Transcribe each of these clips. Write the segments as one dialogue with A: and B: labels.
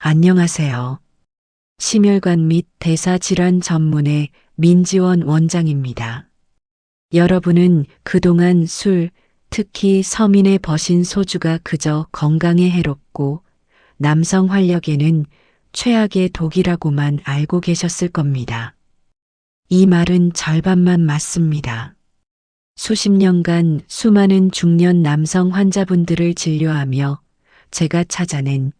A: 안녕하세요. 심혈관 및 대사질환 전문의 민지원 원장입니다. 여러분은 그동안 술, 특히 서민의 버신 소주가 그저 건강에 해롭고 남성 활력에는 최악의 독이라고만 알고 계셨을 겁니다. 이 말은 절반만 맞습니다. 수십 년간 수많은 중년 남성 환자분들을 진료하며 제가 찾아낸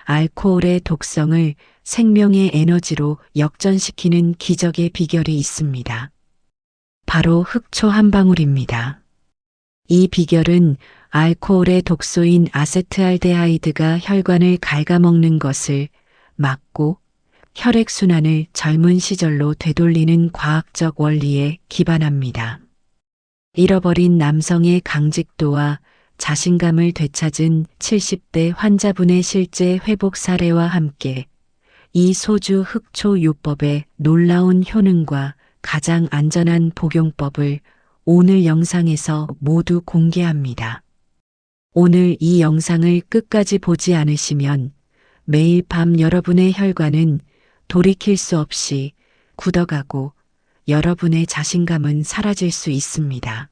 A: 알코올의 독성을 생명의 에너지로 역전시키는 기적의 비결이 있습니다. 바로 흑초 한 방울입니다. 이 비결은 알코올의 독소인 아세트알데하이드가 혈관을 갉아먹는 것을 막고 혈액순환을 젊은 시절로 되돌리는 과학적 원리에 기반합니다. 잃어버린 남성의 강직도와 자신감을 되찾은 70대 환자분의 실제 회복 사례와 함께 이 소주 흑초 요법의 놀라운 효능과 가장 안전한 복용법을 오늘 영상에서 모두 공개합니다. 오늘 이 영상을 끝까지 보지 않으시면 매일 밤 여러분의 혈관은 돌이킬 수 없이 굳어가고 여러분의 자신감은 사라질 수 있습니다.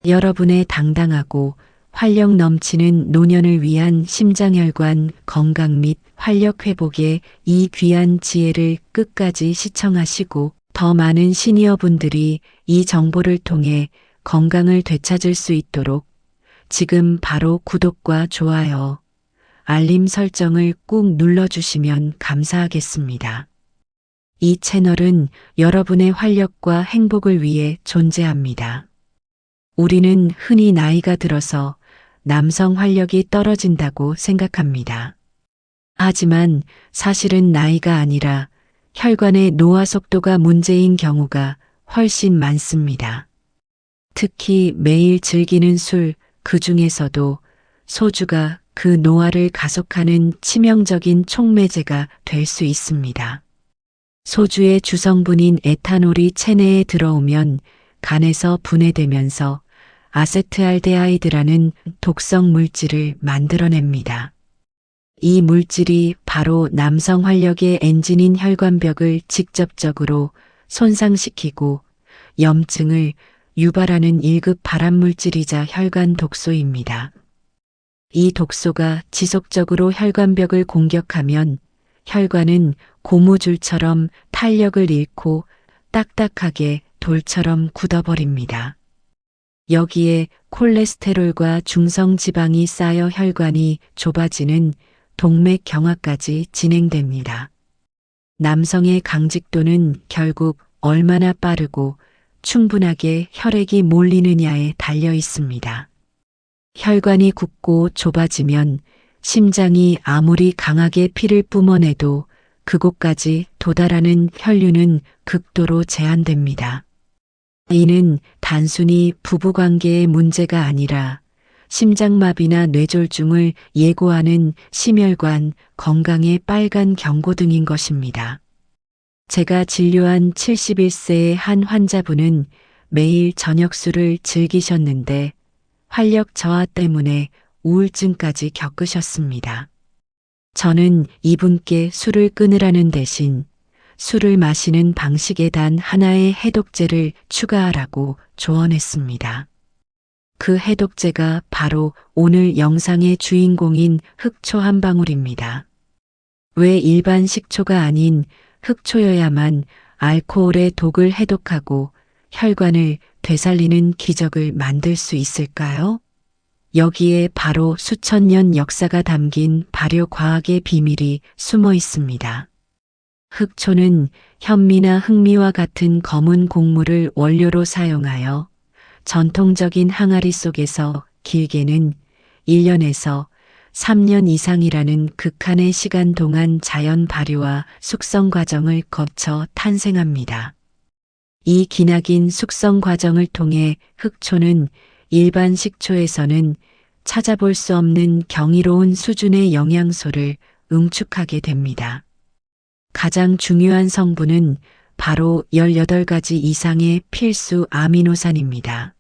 A: 여러분의 당당하고 활력 넘치는 노년을 위한 심장혈관 건강 및 활력 회복의 이 귀한 지혜를 끝까지 시청하시고 더 많은 시니어분들이 이 정보를 통해 건강을 되찾을 수 있도록 지금 바로 구독과 좋아요, 알림 설정을 꾹 눌러주시면 감사하겠습니다. 이 채널은 여러분의 활력과 행복을 위해 존재합니다. 우리는 흔히 나이가 들어서 남성 활력이 떨어진다고 생각합니다. 하지만 사실은 나이가 아니라 혈관의 노화 속도가 문제인 경우가 훨씬 많습니다. 특히 매일 즐기는 술, 그 중에서도 소주가 그 노화를 가속하는 치명적인 촉매제가 될 수 있습니다. 소주의 주성분인 에탄올이 체내에 들어오면 간에서 분해되면서 아세트알데하이드라는 독성 물질을 만들어냅니다. 이 물질이 바로 남성 활력의 엔진인 혈관벽을 직접적으로 손상시키고 염증을 유발하는 1급 발암물질이자 혈관 독소입니다. 이 독소가 지속적으로 혈관벽을 공격하면 혈관은 고무줄처럼 탄력을 잃고 딱딱하게 돌처럼 굳어버립니다. 여기에 콜레스테롤과 중성지방이 쌓여 혈관이 좁아지는 동맥경화까지 진행됩니다. 남성의 강직도는 결국 얼마나 빠르고 충분하게 혈액이 몰리느냐에 달려 있습니다. 혈관이 굳고 좁아지면 심장이 아무리 강하게 피를 뿜어내도 그곳까지 도달하는 혈류는 극도로 제한됩니다. 이는 단순히 부부관계의 문제가 아니라 심장마비나 뇌졸중을 예고하는 심혈관 건강의 빨간 경고등인 것입니다. 제가 진료한 71세의 한 환자분은 매일 저녁 술을 즐기셨는데 활력 저하 때문에 우울증까지 겪으셨습니다. 저는 이분께 술을 끊으라는 대신 술을 마시는 방식에 단 하나의 해독제를 추가하라고 조언했습니다. 그 해독제가 바로 오늘 영상의 주인공인 흑초 한 방울입니다. 왜 일반 식초가 아닌 흑초여야만 알코올의 독을 해독하고 혈관을 되살리는 기적을 만들 수 있을까요? 여기에 바로 수천 년 역사가 담긴 발효과학의 비밀이 숨어 있습니다. 흑초는 현미나 흑미와 같은 검은 곡물을 원료로 사용하여 전통적인 항아리 속에서 길게는 1년에서 3년 이상이라는 극한의 시간 동안 자연 발효와 숙성 과정을 거쳐 탄생합니다. 이 기나긴 숙성 과정을 통해 흑초는 일반 식초에서는 찾아볼 수 없는 경이로운 수준의 영양소를 응축하게 됩니다. 가장 중요한 성분은 바로 18가지 이상의 필수 아미노산입니다.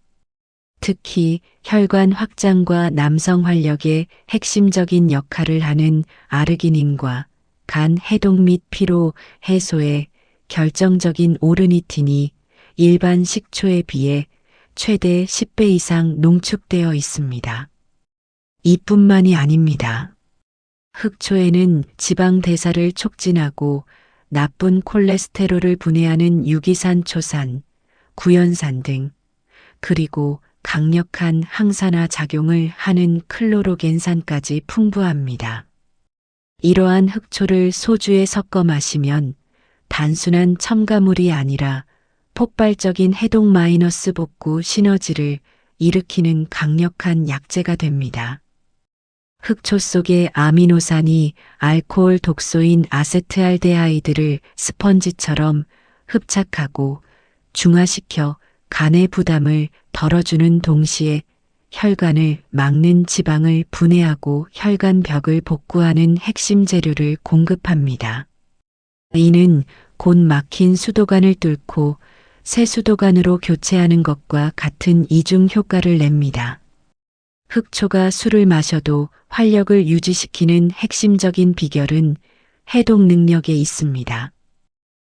A: 특히 혈관 확장과 남성 활력의 핵심적인 역할을 하는 아르기닌과 간 해독 및 피로 해소에 결정적인 오르니틴이 일반 식초에 비해 최대 10배 이상 농축되어 있습니다. 이뿐만이 아닙니다. 흑초에는 지방 대사를 촉진하고 나쁜 콜레스테롤을 분해하는 유기산초산, 구연산 등, 그리고 강력한 항산화 작용을 하는 클로로겐산까지 풍부합니다. 이러한 흑초를 소주에 섞어 마시면 단순한 첨가물이 아니라 폭발적인 해독 마이너스 복구 시너지를 일으키는 강력한 약재가 됩니다. 흑초 속의 아미노산이 알코올 독소인 아세트알데하이드를 스펀지처럼 흡착하고 중화시켜 간의 부담을 덜어주는 동시에 혈관을 막는 지방을 분해하고 혈관벽을 복구하는 핵심 재료를 공급합니다. 이는 곧 막힌 수도관을 뚫고 새 수도관으로 교체하는 것과 같은 이중 효과를 냅니다. 흑초가 술을 마셔도 활력을 유지시키는 핵심적인 비결은 해독 능력에 있습니다.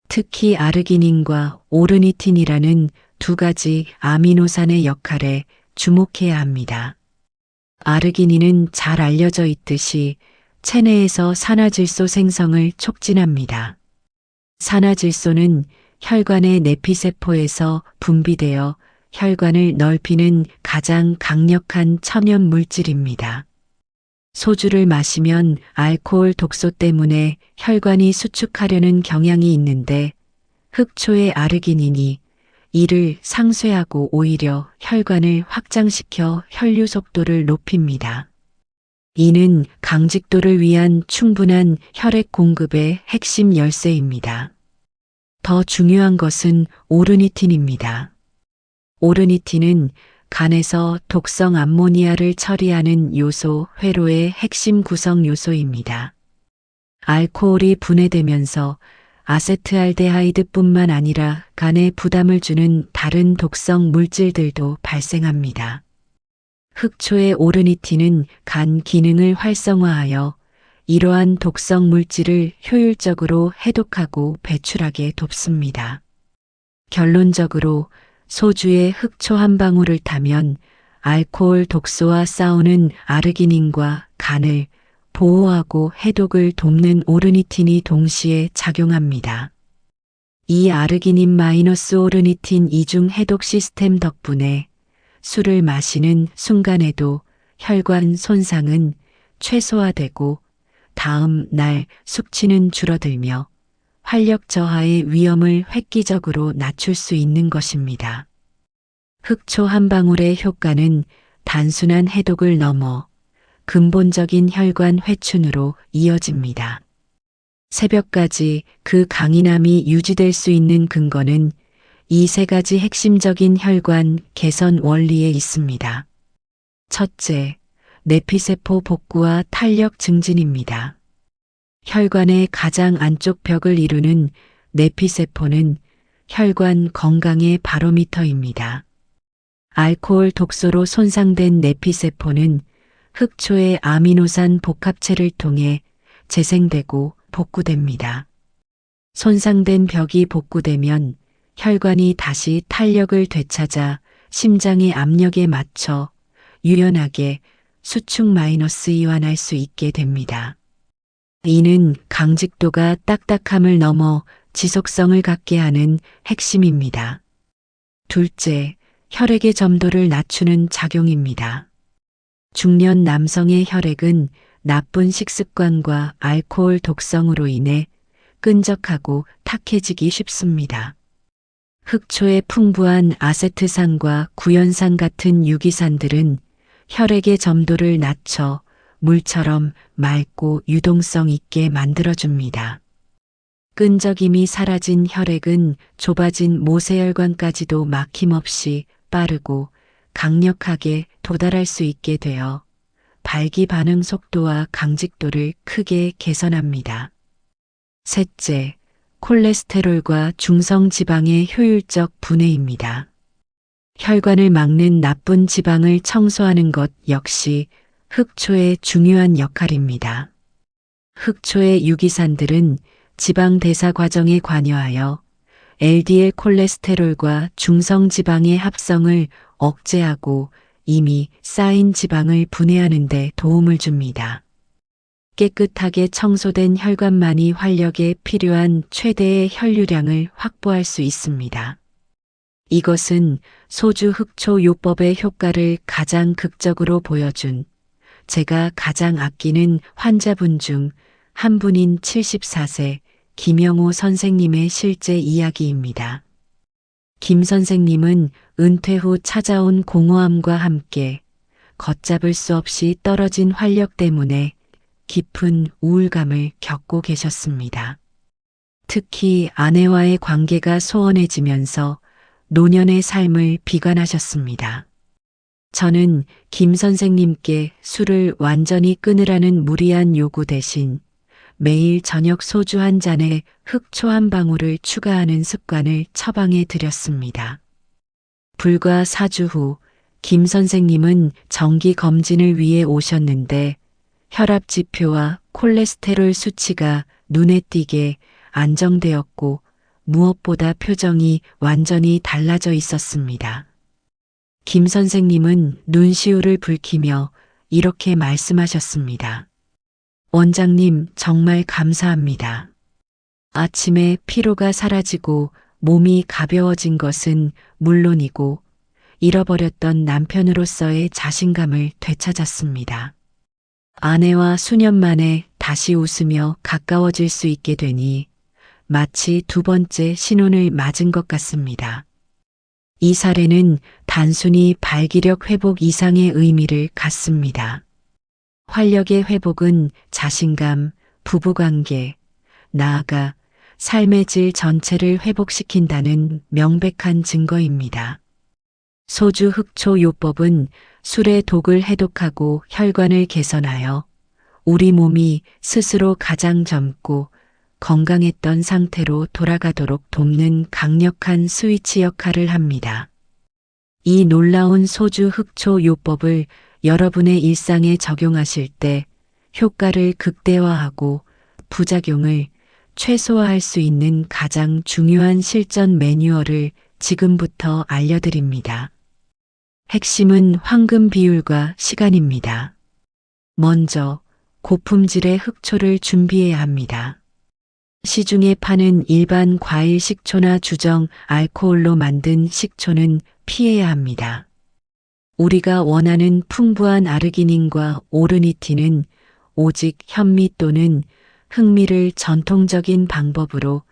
A: 특히 아르기닌과 오르니틴이라는 두 가지 아미노산의 역할에 주목해야 합니다. 아르기닌은 잘 알려져 있듯이 체내에서 산화질소 생성을 촉진합니다. 산화질소는 혈관의 내피세포에서 분비되어 혈관을 넓히는 가장 강력한 천연 물질입니다. 소주를 마시면 알코올 독소 때문에 혈관이 수축하려는 경향이 있는데 흑초의 아르기닌이 이를 상쇄하고 오히려 혈관을 확장시켜 혈류 속도를 높입니다. 이는 강직도를 위한 충분한 혈액 공급의 핵심 열쇠입니다. 더 중요한 것은 오르니틴입니다. 오르니틴은 간에서 독성 암모니아를 처리하는 요소 회로의 핵심 구성 요소입니다. 알코올이 분해되면서 아세트알데하이드뿐만 아니라 간에 부담을 주는 다른 독성 물질들도 발생합니다. 흑초의 오르니틴은 간 기능을 활성화하여 이러한 독성 물질을 효율적으로 해독하고 배출하게 돕습니다. 결론적으로 소주에 흑초 한 방울을 타면 알코올 독소와 싸우는 아르기닌과 간을 보호하고 해독을 돕는 오르니틴이 동시에 작용합니다. 이 아르기닌 마이너스 오르니틴 이중 해독 시스템 덕분에 술을 마시는 순간에도 혈관 손상은 최소화되고 다음 날 숙취는 줄어들며 활력 저하의 위험을 획기적으로 낮출 수 있는 것입니다. 흑초 한 방울의 효과는 단순한 해독을 넘어 근본적인 혈관 회춘으로 이어집니다. 새벽까지 그 강인함이 유지될 수 있는 근거는 이 세 가지 핵심적인 혈관 개선 원리에 있습니다. 첫째, 내피세포 복구와 탄력 증진입니다. 혈관의 가장 안쪽 벽을 이루는 내피세포는 혈관 건강의 바로미터입니다. 알코올 독소로 손상된 내피세포는 흑초의 아미노산 복합체를 통해 재생되고 복구됩니다. 손상된 벽이 복구되면 혈관이 다시 탄력을 되찾아 심장의 압력에 맞춰 유연하게 수축 마이너스 이완할 수 있게 됩니다. 이는 강직도가 딱딱함을 넘어 지속성을 갖게 하는 핵심입니다. 둘째, 혈액의 점도를 낮추는 작용입니다. 중년 남성의 혈액은 나쁜 식습관과 알코올 독성으로 인해 끈적하고 탁해지기 쉽습니다. 흑초의 풍부한 아세트산과 구연산 같은 유기산들은 혈액의 점도를 낮춰 물처럼 맑고 유동성 있게 만들어줍니다. 끈적임이 사라진 혈액은 좁아진 모세혈관까지도 막힘없이 빠르고 강력하게 도달할 수 있게 되어 발기 반응 속도와 강직도를 크게 개선합니다. 셋째, 콜레스테롤과 중성 지방의 효율적 분해입니다. 혈관을 막는 나쁜 지방을 청소하는 것 역시 흑초의 중요한 역할입니다. 흑초의 유기산들은 지방 대사 과정에 관여하여 LDL 콜레스테롤과 중성 지방의 합성을 억제하고 이미 쌓인 지방을 분해하는 데 도움을 줍니다. 깨끗하게 청소된 혈관만이 활력에 필요한 최대의 혈류량을 확보할 수 있습니다. 이것은 소주 흑초 요법의 효과를 가장 극적으로 보여준 제가 가장 아끼는 환자분 중 한 분인 74세 김영호 선생님의 실제 이야기입니다. 김 선생님은 은퇴 후 찾아온 공허함과 함께 걷잡을 수 없이 떨어진 활력 때문에 깊은 우울감을 겪고 계셨습니다. 특히 아내와의 관계가 소원해지면서 노년의 삶을 비관하셨습니다. 저는 김 선생님께 술을 완전히 끊으라는 무리한 요구 대신 매일 저녁 소주 한 잔에 흑초 한 방울을 추가하는 습관을 처방해 드렸습니다. 불과 4주 후 김 선생님은 정기 검진을 위해 오셨는데 혈압 지표와 콜레스테롤 수치가 눈에 띄게 안정되었고 무엇보다 표정이 완전히 달라져 있었습니다. 김 선생님은 눈시울을 붉히며 이렇게 말씀하셨습니다. 원장님, 정말 감사합니다. 아침에 피로가 사라지고 몸이 가벼워진 것은 물론이고 잃어버렸던 남편으로서의 자신감을 되찾았습니다. 아내와 수년 만에 다시 웃으며 가까워질 수 있게 되니 마치 두 번째 신혼을 맞은 것 같습니다. 이 사례는 단순히 발기력 회복 이상의 의미를 갖습니다. 활력의 회복은 자신감, 부부관계, 나아가 삶의 질 전체를 회복시킨다는 명백한 증거입니다. 소주 흑초 요법은 술의 독을 해독하고 혈관을 개선하여 우리 몸이 스스로 가장 젊고 건강했던 상태로 돌아가도록 돕는 강력한 스위치 역할을 합니다. 이 놀라운 소주 흑초 요법을 여러분의 일상에 적용하실 때 효과를 극대화하고 부작용을 최소화할 수 있는 가장 중요한 실전 매뉴얼을 지금부터 알려드립니다. 핵심은 황금 비율과 시간입니다. 먼저 고품질의 흑초를 준비해야 합니다. 시중에 파는 일반 과일 식초나 주정, 알코올로 만든 식초는 피해야 합니다. 우리가 원하는 풍부한 아르기닌과 오르니틴은 오직 현미 또는 흑미를 전통적인 방법으로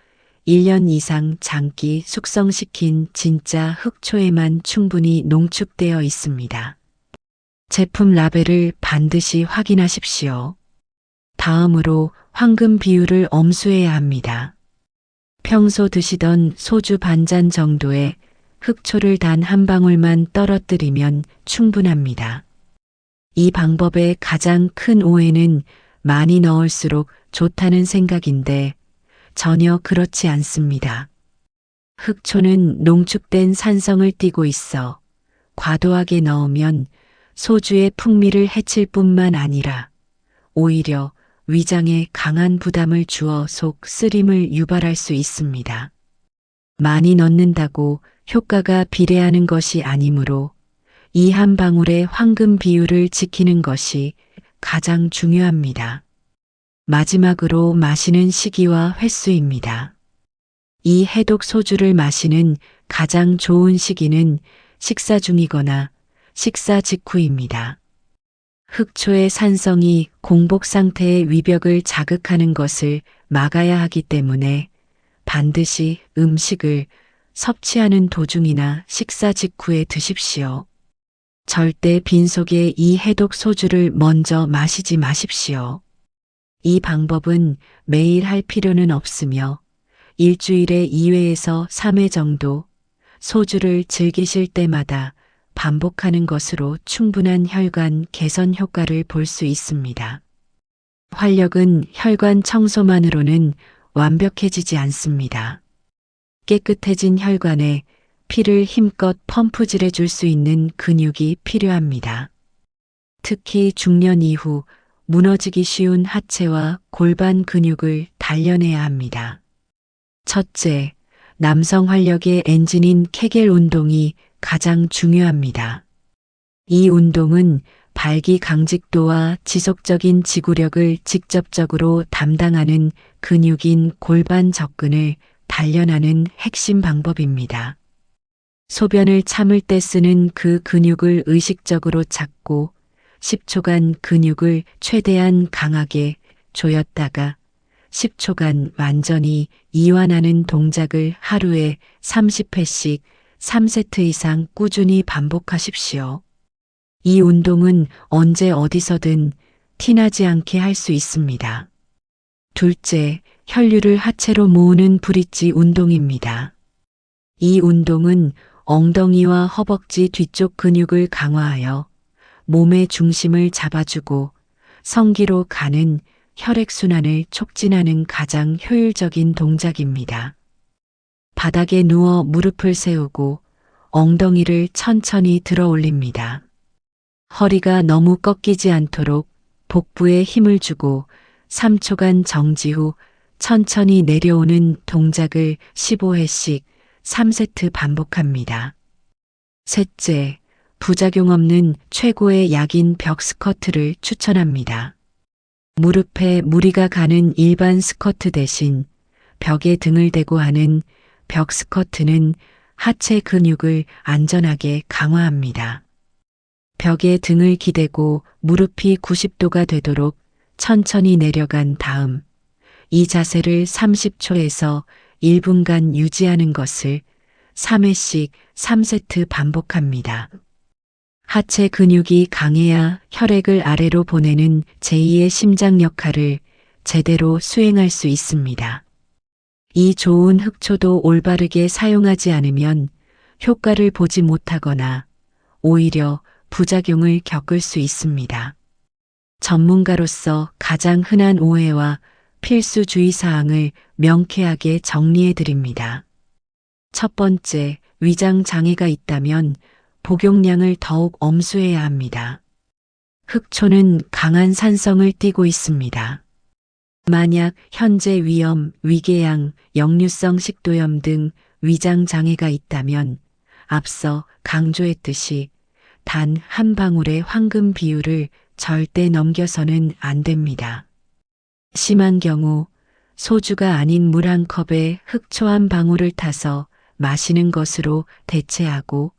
A: 1년 이상 장기 숙성시킨 진짜 흑초에만 충분히 농축되어 있습니다. 제품 라벨을 반드시 확인하십시오. 다음으로 황금 비율을 엄수해야 합니다. 평소 드시던 소주 반잔 정도의 흑초를 단 한 방울만 떨어뜨리면 충분합니다. 이 방법의 가장 큰 오해는 많이 넣을수록 좋다는 생각인데 전혀 그렇지 않습니다. 흑초는 농축된 산성을 띠고 있어 과도하게 넣으면 소주의 풍미를 해칠 뿐만 아니라 오히려 위장에 강한 부담을 주어 속 쓰림을 유발할 수 있습니다. 많이 넣는다고 효과가 비례하는 것이 아니므로 이 한 방울의 황금 비율을 지키는 것이 가장 중요합니다. 마지막으로 마시는 시기와 횟수입니다. 이 해독 소주를 마시는 가장 좋은 시기는 식사 중이거나 식사 직후입니다. 흑초의 산성이 공복 상태의 위벽을 자극하는 것을 막아야 하기 때문에 반드시 음식을 섭취하는 도중이나 식사 직후에 드십시오. 절대 빈속에 이 해독 소주를 먼저 마시지 마십시오. 이 방법은 매일 할 필요는 없으며 일주일에 2회에서 3회 정도 소주를 즐기실 때마다 반복하는 것으로 충분한 혈관 개선 효과를 볼 수 있습니다. 활력은 혈관 청소만으로는 완벽해지지 않습니다. 깨끗해진 혈관에 피를 힘껏 펌프질해 줄 수 있는 근육이 필요합니다. 특히 중년 이후 무너지기 쉬운 하체와 골반 근육을 단련해야 합니다. 첫째, 남성 활력의 엔진인 케겔 운동이 가장 중요합니다. 이 운동은 발기 강직도와 지속적인 지구력을 직접적으로 담당하는 근육인 골반 접근을 단련하는 핵심 방법입니다. 소변을 참을 때 쓰는 그 근육을 의식적으로 찾고 10초간 근육을 최대한 강하게 조였다가 10초간 완전히 이완하는 동작을 하루에 30회씩 3세트 이상 꾸준히 반복하십시오. 이 운동은 언제 어디서든 티나지 않게 할 수 있습니다. 둘째, 혈류를 하체로 모으는 브릿지 운동입니다. 이 운동은 엉덩이와 허벅지 뒤쪽 근육을 강화하여 몸의 중심을 잡아주고 성기로 가는 혈액순환을 촉진하는 가장 효율적인 동작입니다. 바닥에 누워 무릎을 세우고 엉덩이를 천천히 들어 올립니다. 허리가 너무 꺾이지 않도록 복부에 힘을 주고 3초간 정지 후 천천히 내려오는 동작을 15회씩 3세트 반복합니다. 셋째, 부작용 없는 최고의 약인 벽 스쿼트를 추천합니다. 무릎에 무리가 가는 일반 스쿼트 대신 벽에 등을 대고 하는 벽 스쿼트는 하체 근육을 안전하게 강화합니다. 벽에 등을 기대고 무릎이 90도가 되도록 천천히 내려간 다음 이 자세를 30초에서 1분간 유지하는 것을 3회씩 3세트 반복합니다. 하체 근육이 강해야 혈액을 아래로 보내는 제2의 심장 역할을 제대로 수행할 수 있습니다. 이 좋은 흑초도 올바르게 사용하지 않으면 효과를 보지 못하거나 오히려 부작용을 겪을 수 있습니다. 전문가로서 가장 흔한 오해와 필수 주의사항을 명쾌하게 정리해 드립니다. 첫 번째, 위장 장애가 있다면 복용량을 더욱 엄수해야 합니다. 흑초는 강한 산성을 띠고 있습니다. 만약 현재 위염, 위궤양, 역류성 식도염 등 위장 장애가 있다면 앞서 강조했듯이 단 한 방울의 황금 비율을 절대 넘겨서는 안 됩니다. 심한 경우 소주가 아닌 물 한 컵에 흑초 한 방울을 타서 마시는 것으로 대체하고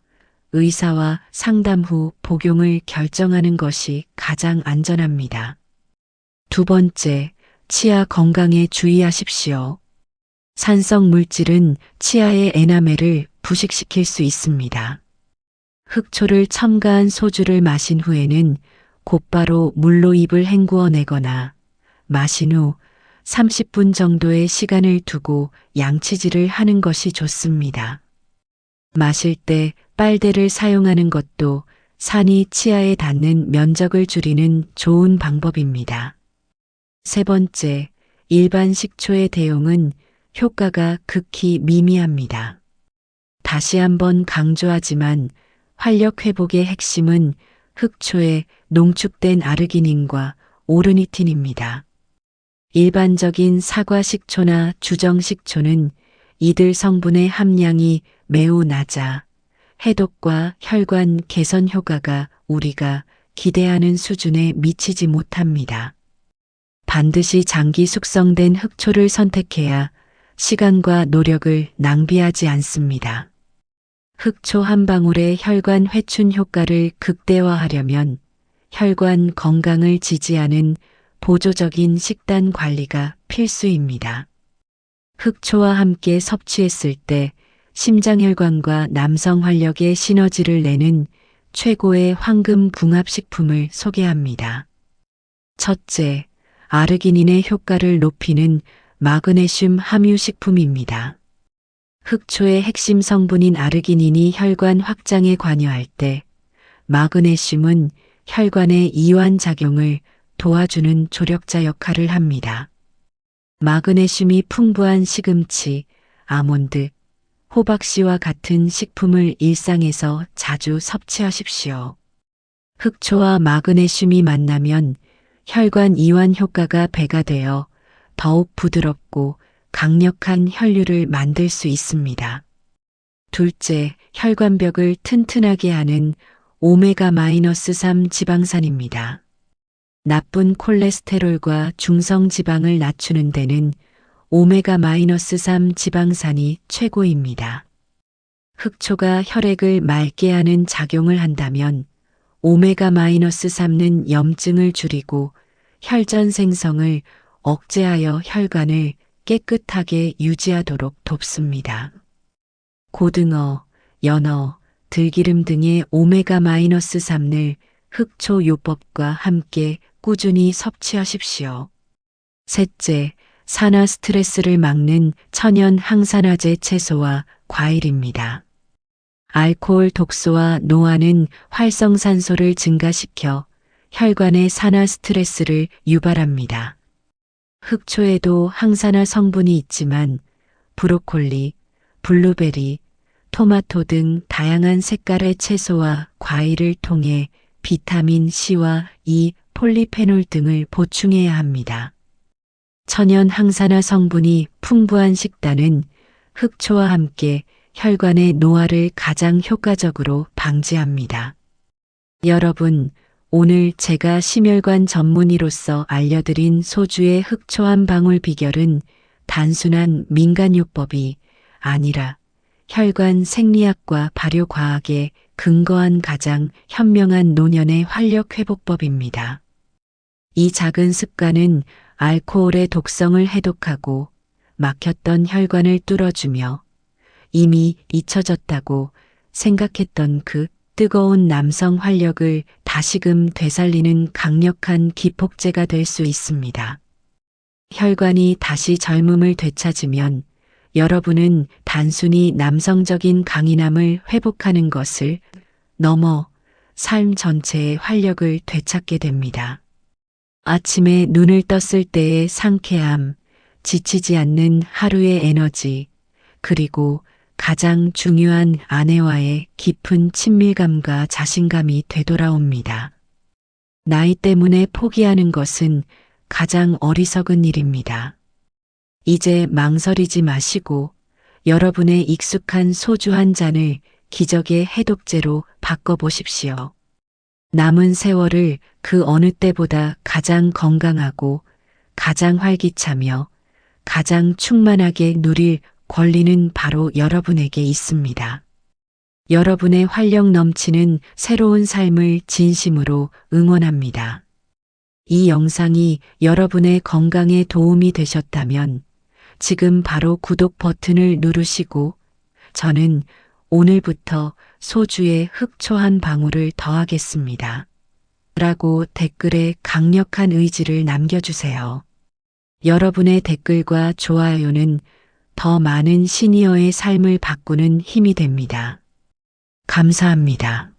A: 의사와 상담 후 복용을 결정하는 것이 가장 안전합니다. 두 번째, 치아 건강에 주의하십시오. 산성 물질은 치아의 에나멜을 부식시킬 수 있습니다. 흑초를 첨가한 소주를 마신 후에는 곧바로 물로 입을 헹구어 내거나 마신 후 30분 정도의 시간을 두고 양치질을 하는 것이 좋습니다. 마실 때 빨대를 사용하는 것도 산이 치아에 닿는 면적을 줄이는 좋은 방법입니다. 세 번째, 일반 식초의 대용은 효과가 극히 미미합니다. 다시 한번 강조하지만 활력 회복의 핵심은 흑초의 농축된 아르기닌과 오르니틴입니다. 일반적인 사과 식초나 주정 식초는 이들 성분의 함량이 매우 낮아 해독과 혈관 개선 효과가 우리가 기대하는 수준에 미치지 못합니다. 반드시 장기 숙성된 흑초를 선택해야 시간과 노력을 낭비하지 않습니다. 흑초 한 방울의 혈관 회춘 효과를 극대화하려면 혈관 건강을 지지하는 보조적인 식단 관리가 필수입니다. 흑초와 함께 섭취했을 때 심장혈관과 남성 활력의 시너지를 내는 최고의 황금 궁합식품을 소개합니다. 첫째, 아르기닌의 효과를 높이는 마그네슘 함유 식품입니다. 흑초의 핵심 성분인 아르기닌이 혈관 확장에 관여할 때 마그네슘은 혈관의 이완 작용을 도와주는 조력자 역할을 합니다. 마그네슘이 풍부한 시금치, 아몬드, 호박씨와 같은 식품을 일상에서 자주 섭취하십시오. 흑초와 마그네슘이 만나면 혈관 이완 효과가 배가 되어 더욱 부드럽고 강력한 혈류를 만들 수 있습니다. 둘째, 혈관벽을 튼튼하게 하는 오메가-3 지방산입니다. 나쁜 콜레스테롤과 중성 지방을 낮추는 데는 오메가-3 지방산이 최고입니다. 흑초가 혈액을 맑게 하는 작용을 한다면 오메가-3는 염증을 줄이고 혈전 생성을 억제하여 혈관을 깨끗하게 유지하도록 돕습니다. 고등어, 연어, 들기름 등의 오메가-3를 흑초 요법과 함께 꾸준히 섭취하십시오. 셋째, 산화 스트레스를 막는 천연 항산화제 채소와 과일입니다. 알코올 독소와 노화는 활성산소를 증가시켜 혈관의 산화 스트레스를 유발합니다. 흑초에도 항산화 성분이 있지만 브로콜리, 블루베리, 토마토 등 다양한 색깔의 채소와 과일을 통해 비타민 C와 E, 폴리페놀 등을 보충해야 합니다. 천연 항산화 성분이 풍부한 식단은 흑초와 함께 혈관의 노화를 가장 효과적으로 방지합니다. 여러분, 오늘 제가 심혈관 전문의로서 알려드린 소주의 흑초 한 방울 비결은 단순한 민간요법이 아니라 혈관 생리학과 발효과학에 근거한 가장 현명한 노년의 활력 회복법입니다. 이 작은 습관은 알코올의 독성을 해독하고 막혔던 혈관을 뚫어주며 이미 잊혀졌다고 생각했던 그 뜨거운 남성 활력을 다시금 되살리는 강력한 기폭제가 될 수 있습니다. 혈관이 다시 젊음을 되찾으면 여러분은 단순히 남성적인 강인함을 회복하는 것을 넘어 삶 전체의 활력을 되찾게 됩니다. 아침에 눈을 떴을 때의 상쾌함, 지치지 않는 하루의 에너지, 그리고 가장 중요한 아내와의 깊은 친밀감과 자신감이 되돌아옵니다. 나이 때문에 포기하는 것은 가장 어리석은 일입니다. 이제 망설이지 마시고 여러분의 익숙한 소주 한 잔을 기적의 해독제로 바꿔보십시오. 남은 세월을 그 어느 때보다 가장 건강하고 가장 활기차며 가장 충만하게 누릴 권리는 바로 여러분에게 있습니다. 여러분의 활력 넘치는 새로운 삶을 진심으로 응원합니다. 이 영상이 여러분의 건강에 도움이 되셨다면 지금 바로 구독 버튼을 누르시고 저는 오늘부터 소주에 흑초 한 방울을 더하겠습니다. 라고 댓글에 강력한 의지를 남겨주세요. 여러분의 댓글과 좋아요는 더 많은 시니어의 삶을 바꾸는 힘이 됩니다. 감사합니다.